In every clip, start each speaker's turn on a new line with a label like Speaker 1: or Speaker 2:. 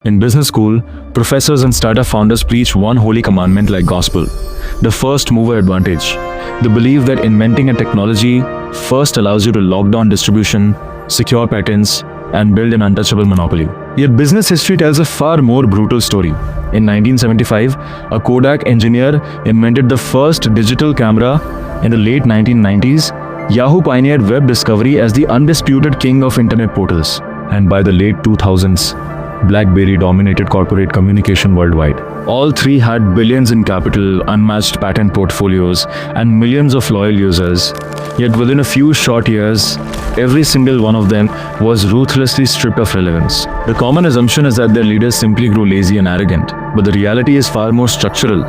Speaker 1: In business school, professors and startup founders preach one holy commandment like gospel: the first mover advantage. The belief that inventing a technology first allows you to lock down distribution, secure patents, and build an untouchable monopoly. Yet business history tells a far more brutal story. In 1975, a Kodak engineer invented the first digital camera. In the late 1990s, Yahoo pioneered web discovery as the undisputed king of internet portals. And by the late 2000s, BlackBerry dominated corporate communication worldwide. All three had billions in capital, unmatched patent portfolios, and millions of loyal users. Yet within a few short years, every single one of them was ruthlessly stripped of relevance. The common assumption is that their leaders simply grew lazy and arrogant, but the reality is far more structural.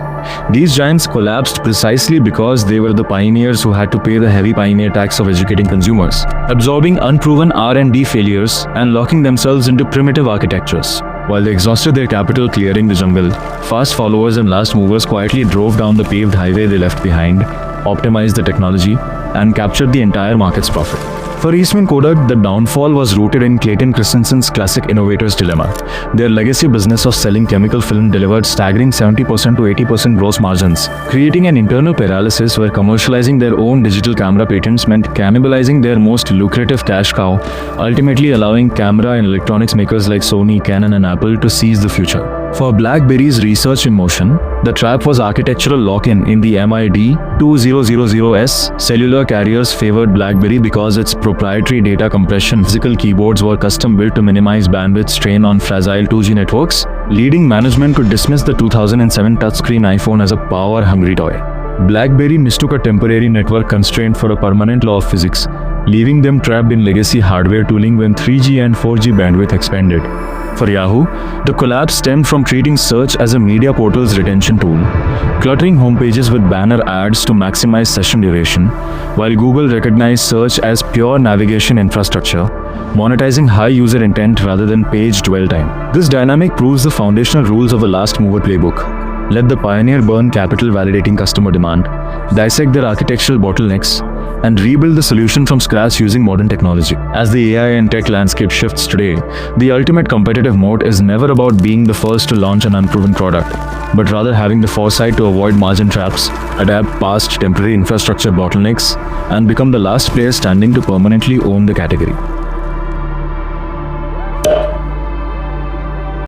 Speaker 1: These giants collapsed precisely because they were the pioneers who had to pay the heavy pioneer tax of educating consumers, absorbing unproven R&D failures and locking themselves into primitive architectures. While they exhausted their capital clearing the jungle, fast followers and last movers quietly drove down the paved highway they left behind, optimized the technology, and captured the entire market's profit. For Eastman Kodak, the downfall was rooted in Clayton Christensen's classic innovator's dilemma. Their legacy business of selling chemical film delivered staggering 70% to 80% gross margins, creating an internal paralysis where commercializing their own digital camera patents meant cannibalizing their most lucrative cash cow, ultimately allowing camera and electronics makers like Sony, Canon, and Apple to seize the future. For BlackBerry's research in motion, the trap was architectural lock-in. In the MID 2000S, cellular carriers favored BlackBerry because its proprietary data compression physical keyboards were custom-built to minimize bandwidth strain on fragile 2G networks. Leading management could dismiss the 2007 touchscreen iPhone as a power-hungry toy. BlackBerry mistook a temporary network constraint for a permanent law of physics, leaving them trapped in legacy hardware tooling when 3G and 4G bandwidth expanded. For Yahoo, the collapse stemmed from treating search as a media portal's retention tool, cluttering homepages with banner ads to maximize session duration, while Google recognized search as pure navigation infrastructure, monetizing high user intent rather than page dwell time. This dynamic proves the foundational rules of the last mover playbook. Let the pioneer burn capital validating customer demand, dissect their architectural bottlenecks, and rebuild the solution from scratch using modern technology. As the AI and tech landscape shifts today, the ultimate competitive moat is never about being the first to launch an unproven product, but rather having the foresight to avoid margin traps, adapt past temporary infrastructure bottlenecks, and become the last player standing to permanently own the category.